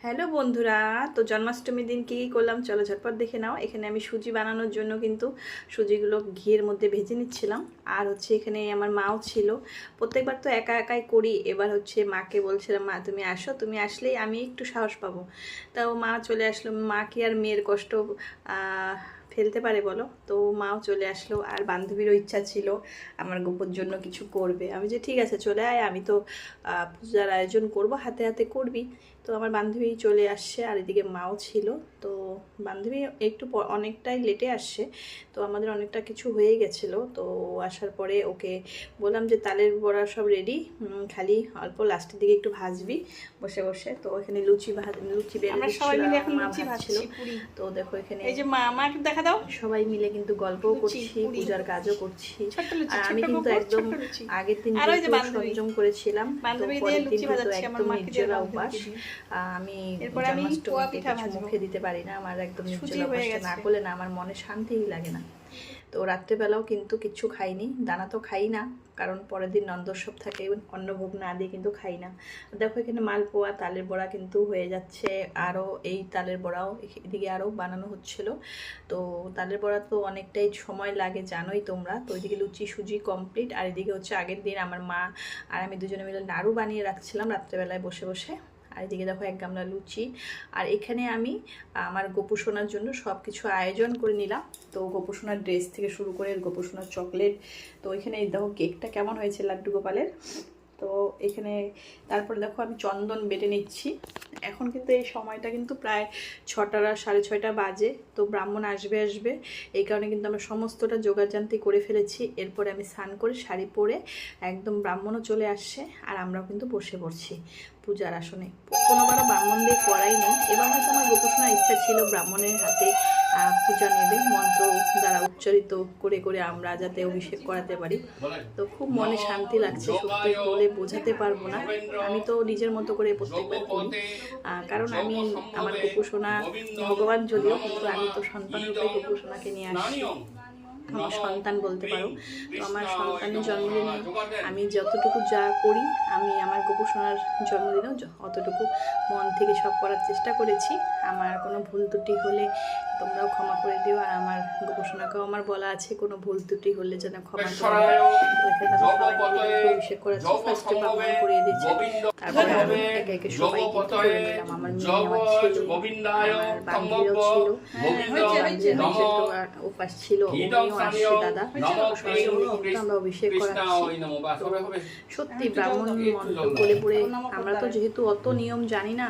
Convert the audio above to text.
Hello বন্ধুরা, তো জন্মাষ্টমীর দিন কী করলাম চলো ঝটপট দেখে নাও। এখানে আমি সুজি বানানোর জন্য কিন্তু সুজিগুলো ঘিয়ের মধ্যে ভেজে নিচ্ছিলাম। আর হচ্ছে এখানে আমার মাও ছিল। প্রত্যেকবার তো একা একাই করি, এবার হচ্ছে মাকে বলছিলাম মা তুমি আসো, তুমি আসলেই আমি একটু সাহস পাবো। তাও মা চলে আসলো। মা কি আর মেয়ের কষ্ট ফেলতে পারে বলো? তো মাও চলে আসলো। আর বান্ধবীরও ইচ্ছা ছিল আমার গোপর জন্য কিছু করবে। আমি যে ঠিক আছে চলে আয়, আমি তো পূজার আয়োজন করব, হাতে হাতে করবি। তো আমার বান্ধবী চলে আসছে আর এদিকে মাও ছিল। তো বান্ধবী একটু অনেকটাই লেটে আসছে। তো আমাদের অনেকটা কিছু হয়ে গেছিলো। তো আসার পরে ওকে বললাম যে তালের বড়া সব রেডি, খালি অল্প লাস্টের দিকে একটু ভাজবি বসে বসে। তো এখানে লুচি বেড়ে ভাজছিল। তো দেখো এখানে এই যে মা আমাকে দেখা দাও, সবাই মিলে কিন্তু গল্পও করছি, পূজার কাজও করছি। আর আমি কিন্তু একদম আগের দিন সংযম করেছিলাম, তো পরের দিন কিন্তু একদম নির্জলা উপাস। আমি মুখে দিতে পারি না, আমার একদম নির্জলা উপাসটা না করলে না আমার মনে শান্তিই লাগে না। তো রাত্রেবেলাও কিন্তু কিচ্ছু খাইনি, দানা তো খাই না, কারণ পরের দিন নন্দোৎসব থাকে, অন্নভোগ না দিয়ে কিন্তু খাই না। দেখো এখানে মালপোয়া তালের বড়া কিন্তু হয়ে যাচ্ছে। আরও এই তালের বড়াও এদিকে আরও বানানো হচ্ছিল। তো তালের বড়া তো অনেকটাই সময় লাগে জানোই তোমরা। তো ওইদিকে লুচি সুজি কমপ্লিট, আর এদিকে হচ্ছে আগের দিন আমার মা আর আমি দুজনে মিলে নাড়ু বানিয়ে রাখছিলাম রাত্রেবেলায় বসে বসে। আর এদিকে দেখো এক গামলা লুচি। আর এখানে আমি আমার গোপুসোনার জন্য সব কিছু আয়োজন করে নিলাম। তো গোপুসোনার ড্রেস থেকে শুরু করে গোপুসোনার চকলেট। তো এখানে দেখো কেকটা কেমন হয়েছে লাড্ডু গোপালের। তো এখানে তারপরে দেখো আমি চন্দন বেটে নিচ্ছি। এখন কিন্তু এই সময়টা কিন্তু প্রায় 6টা 6:30 বাজে। তো ব্রাহ্মণ আসবে এই কারণে কিন্তু আমরা সমস্তটা জোগাড়জান্তি করে ফেলেছি। এরপরে আমি স্নান করে শাড়ি পরে একদম ব্রাহ্মণও চলে আসছে, আর আমরাও কিন্তু বসে পড়ছি পূজার আসনে। কোনোবারও ব্রাহ্মণ দিয়ে করাই নেই, এবার হয়তো আমার গোপুসোনার ইচ্ছা ছিল ব্রাহ্মণের হাতে পূজা নেবে, মন্ত্র দ্বারা উচ্চারিত করে করে আমরা যাতে অভিষেক করাতে পারি। তো খুব মনে শান্তি লাগছে, সত্যি বলে বোঝাতে পারবো না। আমি তো নিজের মতো করে প্রত্যেকবার করি, কারণ আমি আমার গোপুসোনা ভগবান যদিও, কিন্তু আমি তো সন্তান রূপে গোপুসোনাকে নিয়ে আসি, আমার সন্তান বলতে পারো। তো আমার সন্তানের জন্মদিনে আমি যতটুকু যা করি, আমি আমার গোপুসোনার জন্মদিনেও অতটুকু মন থেকে সব করার চেষ্টা করেছি। আমার কোনো ভুল ত্রুটি হলে তোমরাও ক্ষমা করে দিও, আর আমার গোপুসোনাকেও আমার বলা আছে কোনো ভুল ত্রুটি হলে যেন ক্ষমা করে। ওইখানে সবাই মিলে অভিষেক করাচ্ছি, ফার্স্টে ব্রাহ্মণ করিয়ে দিচ্ছে, তারপরে আমি একে একে সবাই কিন্তু করে নিলাম। আমার মেয়ে, আমার ছেলে, আমার বান্ধবীরাও ছিল, উপাস ছিল, আসছে দাদা, সবাই মিলে কিন্তু আমরা অভিষেক করাচ্ছি। সত্যি ব্রাহ্মণ মন্ত্র বলে পড়ে, আমরা তো যেহেতু অত নিয়ম জানি না।